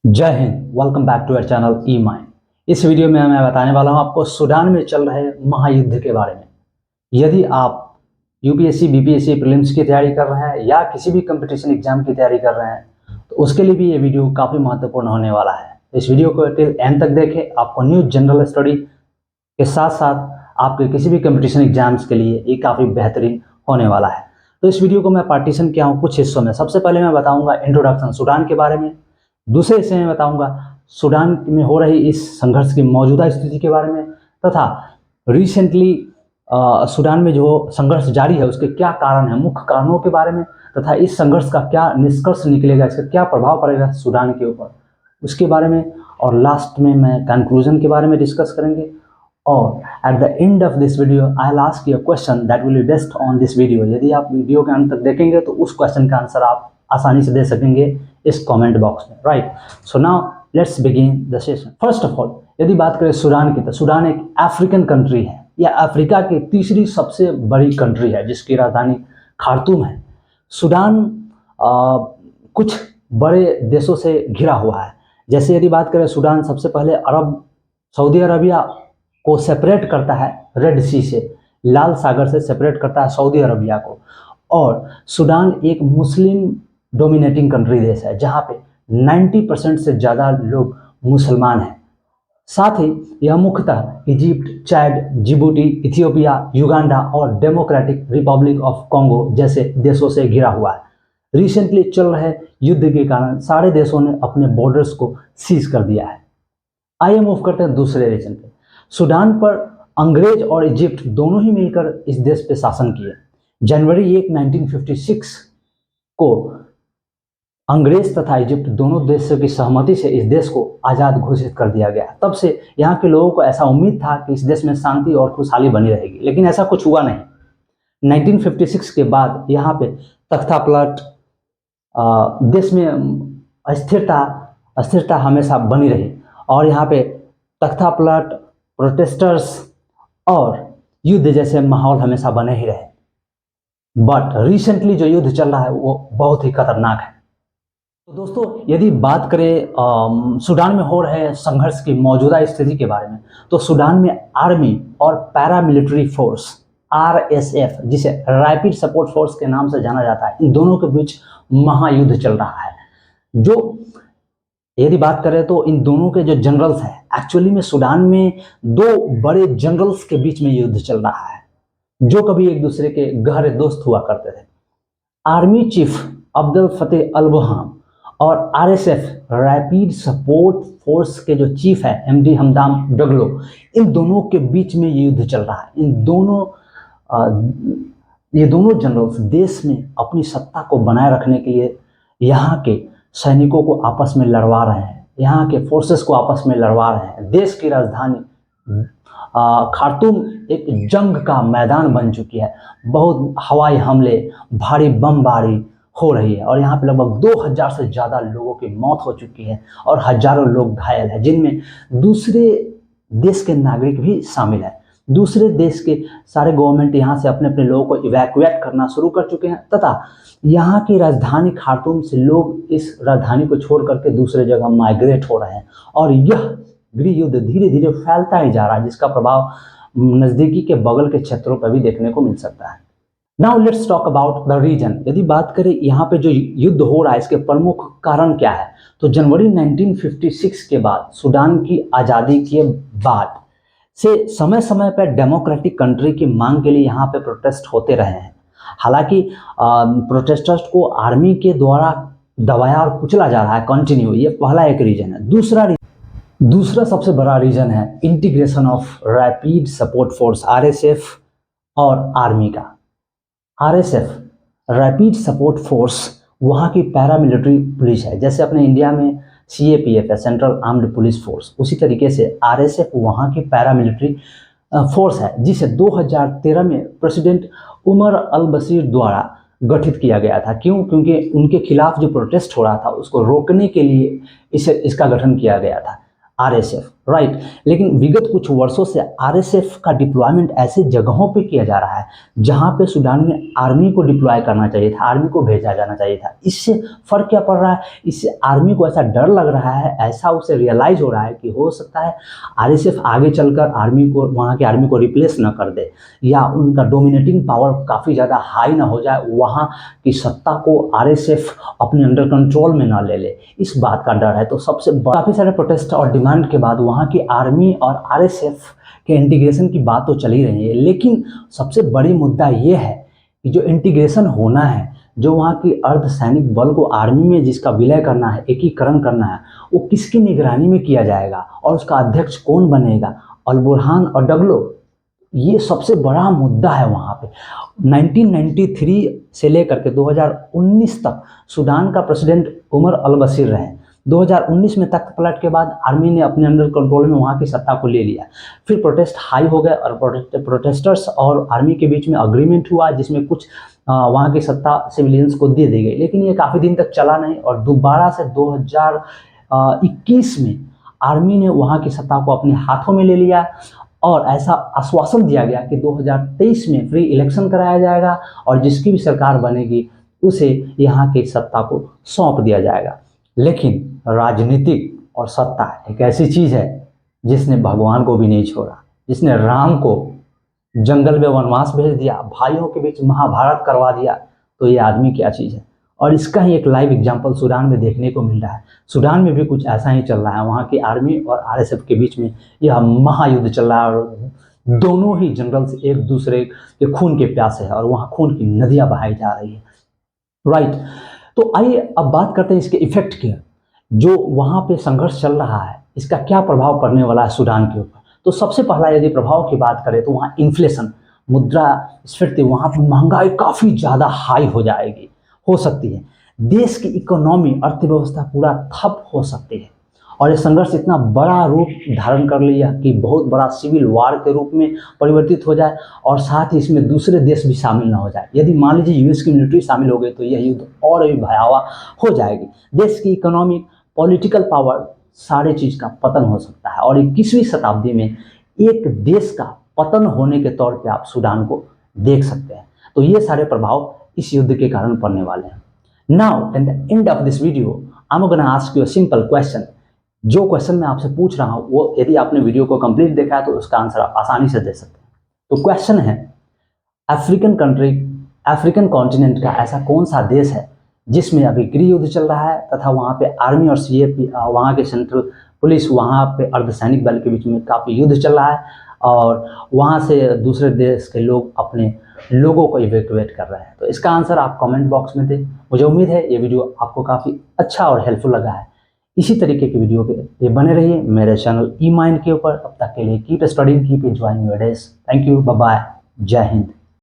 जय हिंद। Welcome back to our channel E mind. इस वीडियो में मैं बताने वाला हूं आपको सूडान में चल रहे महायुद्ध के बारे में। यदि आप यूपीएससी बीपीएससी प्रीलिम्स की तैयारी कर रहे हैं या किसी भी कंपटीशन एग्जाम की तैयारी कर रहे हैं तो उसके लिए भी ये वीडियो काफ़ी महत्वपूर्ण होने वाला है। इस वीडियो को टिल एंड तक देखें। आपको न्यू जनरल स्टडी के साथ साथ आपके किसी भी कंपटीशन एग्जाम्स के लिए ये काफ़ी बेहतरीन होने वाला है। तो इस वीडियो को मैं पार्टीशन किया हूँ कुछ हिस्सों में। सबसे पहले मैं बताऊँगा इंट्रोडक्शन सूडान के बारे में। दूसरे हिस्से में बताऊंगा सूडान में हो रही इस संघर्ष की मौजूदा स्थिति के बारे में तथा रिसेंटली सूडान में जो संघर्ष जारी है उसके क्या कारण है, मुख्य कारणों के बारे में तथा इस संघर्ष का क्या निष्कर्ष निकलेगा, इसका क्या प्रभाव पड़ेगा सूडान के ऊपर, उसके बारे में। और लास्ट में मैं कंक्लूजन के बारे में डिस्कस करेंगे। और at the end of this video I will ask you a question that will be based on this video. यदि आप वीडियो के अंत तक देखेंगे तो उस क्वेश्चन का आंसर आप आसानी से दे सकेंगे इस कमेंट बॉक्स में, right. So now let's begin the session. First of all यदि बात करें सूडान की तो सूडान एक अफ्रीकन कंट्री है। यह अफ्रीका की तीसरी सबसे बड़ी कंट्री है जिसकी राजधानी खार्तूम है। सूडान कुछ बड़े देशों से घिरा हुआ है। जैसे यदि बात करें सूडान सबसे पहले सऊदी अरबिया को सेपरेट करता है रेड सी से, लाल सागर से सेपरेट करता है सऊदी अरबिया को। और सूडान एक मुस्लिम डोमिनेटिंग कंट्री देश है जहाँ पे 90% से ज़्यादा लोग मुसलमान हैं। साथ ही यह मुख्यतः Egypt, Chad, Djibouti, Ethiopia, Uganda और डेमोक्रेटिक रिपब्लिक ऑफ कॉन्गो जैसे देशों से घिरा हुआ है। रिसेंटली चल रहे युद्ध के कारण सारे देशों ने अपने बॉर्डर्स को सीज कर दिया है। आइए मूव करते हैं दूसरे रीजन पे। सूडान पर अंग्रेज और इजिप्ट दोनों ही मिलकर इस देश पे शासन किए। जनवरी 1, 1956 को अंग्रेज तथा इजिप्ट दोनों देशों की सहमति से इस देश को आज़ाद घोषित कर दिया गया। तब से यहाँ के लोगों को ऐसा उम्मीद था कि इस देश में शांति और खुशहाली बनी रहेगी, लेकिन ऐसा कुछ हुआ नहीं। 1956 के बाद यहाँ पे तख्ता पलट, देश में अस्थिरता हमेशा बनी रही और यहाँ पे तख्ता पलट, प्रोटेस्टर्स और युद्ध जैसे माहौल हमेशा बने ही रहे। बट रिसेंटली जो युद्ध चल रहा है वो बहुत ही खतरनाक है। तो दोस्तों यदि बात करें सूडान में हो रहे संघर्ष की मौजूदा स्थिति के बारे में तो सूडान में आर्मी और पैरामिलिट्री फोर्स RSF, जिसे रैपिड सपोर्ट फोर्स के नाम से जाना जाता है, इन दोनों के बीच महायुद्ध चल रहा है। जो यदि बात करें तो इन दोनों के जो जनरल्स हैं, एक्चुअली में सूडान में दो बड़े जनरल्स के बीच में युद्ध चल रहा है जो कभी एक दूसरे के गहरे दोस्त हुआ करते थे। आर्मी चीफ अब्दुल फतेह अल बुरहान और RSF रैपिड सपोर्ट फोर्स के जो चीफ है MD हमदाम डगलो, इन दोनों के बीच में ये युद्ध चल रहा है। ये दोनों जनरल्स देश में अपनी सत्ता को बनाए रखने के लिए यहाँ के सैनिकों को आपस में लड़वा रहे हैं, यहाँ के फोर्सेस को आपस में लड़वा रहे हैं। देश की राजधानी खार्तूम एक जंग का मैदान बन चुकी है। बहुत हवाई हमले, भारी बमबारी हो रही है और यहाँ पे लगभग 2000 से ज़्यादा लोगों की मौत हो चुकी है और हजारों लोग घायल हैं, जिनमें दूसरे देश के नागरिक भी शामिल हैं। दूसरे देश के सारे गवर्नमेंट यहाँ से अपने अपने लोगों को इवैक्यूएट करना शुरू कर चुके हैं तथा यहाँ की राजधानी खार्तूम से लोग इस राजधानी को छोड़ करके दूसरे जगह माइग्रेट हो रहे हैं और यह गृह युद्ध धीरे धीरे फैलता ही जा रहा है, जिसका प्रभाव नज़दीकी के बगल के क्षेत्रों पर भी देखने को मिल सकता है। Now let's talk about the reason. यदि बात करें यहाँ पे जो युद्ध हो रहा है इसके प्रमुख कारण क्या है तो जनवरी 1956 के बाद सूडान की आज़ादी के बाद से समय समय पर डेमोक्रेटिक कंट्री की मांग के लिए यहाँ पे प्रोटेस्ट होते रहे हैं। हालांकि प्रोटेस्टर्स को आर्मी के द्वारा दबाया और कुचला जा रहा है कंटिन्यू, ये पहला एक रीजन है। दूसरा सबसे बड़ा रीजन है integration of rapid support force RSF और आर्मी का। RSF रैपिड सपोर्ट फोर्स वहाँ की पैरामिलिट्री पुलिस है। जैसे अपने इंडिया में CAPF है, सेंट्रल आर्म्ड पुलिस फोर्स, उसी तरीके से RSF वहाँ की पैरामिलिट्री फोर्स है जिसे 2013 में प्रेसिडेंट उमर अल बशीर द्वारा गठित किया गया था। क्यों? क्योंकि उनके खिलाफ जो प्रोटेस्ट हो रहा था उसको रोकने के लिए इसका गठन किया गया था। RSF, right. लेकिन विगत कुछ वर्षों से आरएसएफ का डिप्लॉयमेंट ऐसे जगहों पे किया जा रहा है जहां पे सूडान में आर्मी को डिप्लॉय करना चाहिए था, आर्मी को भेजा जाना चाहिए था। इससे फर्क क्या पड़ रहा है, इससे आर्मी को ऐसा डर लग रहा है, ऐसा उसे रियलाइज हो रहा है कि हो सकता है आरएसएफ आगे चलकर आर्मी को, वहाँ की आर्मी को रिप्लेस न कर दे, या उनका डोमिनेटिंग पावर काफ़ी ज़्यादा हाई ना हो जाए, वहाँ की सत्ता को आरएसएफ अपने अंडर कंट्रोल में ना ले ले, इस बात का डर है। तो सबसे काफ़ी सारे प्रोटेस्ट और डिमांड के बाद वहाँ की आर्मी और आरएसएफ के इंटीग्रेशन की बात तो चल ही रही है, लेकिन सबसे बड़ी मुद्दा ये है कि जो इंटीग्रेशन होना है, जो वहाँ की अर्धसैनिक बल को आर्मी में जिसका विलय करना है, एकीकरण करना है, वो किसकी निगरानी में किया जाएगा और उसका अध्यक्ष कौन बनेगा, अल बुरहान और डगलो, ये सबसे बड़ा मुद्दा है वहाँ पे। 1993 से लेकर के 2019 तक सूडान का प्रेसिडेंट उमर अल बशीर रहे। 2019 में तख्त पलट के बाद आर्मी ने अपने अंडर कंट्रोल में वहाँ की सत्ता को ले लिया। फिर प्रोटेस्ट हाई हो गए और प्रोटेस्टर्स और आर्मी के बीच में अग्रीमेंट हुआ जिसमें कुछ वहाँ की सत्ता सिविलियंस को दे दी गई, लेकिन ये काफ़ी दिन तक चला नहीं और दोबारा से 2021 में आर्मी ने वहाँ की सत्ता को अपने हाथों में ले लिया और ऐसा आश्वासन दिया गया कि 2023 में फ्री इलेक्शन कराया जाएगा और जिसकी भी सरकार बनेगी उसे यहाँ की सत्ता को सौंप दिया जाएगा। लेकिन राजनीतिक और सत्ता एक ऐसी चीज़ है जिसने भगवान को भी नहीं छोड़ा, जिसने राम को जंगल में वनवास भेज दिया, भाइयों के बीच महाभारत करवा दिया, तो ये आदमी क्या चीज़ है। और इसका ही एक लाइव एग्जाम्पल सूडान में देखने को मिल रहा है। सूडान में भी कुछ ऐसा ही चल रहा है, वहाँ की आर्मी और आरएसएफ के बीच में यह महायुद्ध चल रहा है और दोनों ही जनरल्स एक दूसरे के खून के प्यासे हैं और वहाँ खून की नदियाँ बहाई जा रही है, राइट। तो आइए अब बात करते हैं इसके इफेक्ट के, जो वहाँ पे संघर्ष चल रहा है इसका क्या प्रभाव पड़ने वाला है सूडान के ऊपर। तो सबसे पहला यदि प्रभाव की बात करें तो वहाँ इन्फ्लेशन, मुद्रास्फीति, वहाँ पर महंगाई काफ़ी ज़्यादा हाई हो जाएगी, हो सकती है। देश की इकोनॉमी, अर्थव्यवस्था पूरा ठप हो सकती है और ये संघर्ष इतना बड़ा रूप धारण कर लिया कि बहुत बड़ा सिविल वार के रूप में परिवर्तित हो जाए और साथ ही इसमें दूसरे देश भी शामिल ना हो जाए। यदि मान लीजिए यूएस की मिलिट्री शामिल हो गई तो यह युद्ध और भी भयावह हो जाएगी। देश की इकोनॉमिक, पॉलिटिकल पावर, सारे चीज़ का पतन हो सकता है और 21वीं शताब्दी में एक देश का पतन होने के तौर पे आप सूडान को देख सकते हैं। तो ये सारे प्रभाव इस युद्ध के कारण पड़ने वाले हैं। Now at the end of this video I am gonna ask you a simple question. जो क्वेश्चन मैं आपसे पूछ रहा हूँ वो यदि आपने वीडियो को कंप्लीट देखा है तो उसका आंसर आप आसानी से दे सकते हैं। तो क्वेश्चन है, अफ्रीकन कंट्री, अफ्रीकन कॉन्टिनेंट का ऐसा कौन सा देश है जिसमें अभी गृह युद्ध चल रहा है तथा वहाँ पे आर्मी और सीएपी, वहाँ के सेंट्रल पुलिस, वहाँ पे अर्धसैनिक बल के बीच में काफ़ी युद्ध चल रहा है और वहाँ से दूसरे देश के लोग अपने लोगों को इवैक्यूएट कर रहे हैं। तो इसका आंसर आप कमेंट बॉक्स में दें। मुझे उम्मीद है ये वीडियो आपको काफ़ी अच्छा और हेल्पफुल लगा है। इसी तरीके की वीडियो के लिए बने रहिए मेरे चैनल ई माइंड के ऊपर। तब तक के लिए keep studying, keep enjoying your days. Thank you, bye bye, जय हिंद।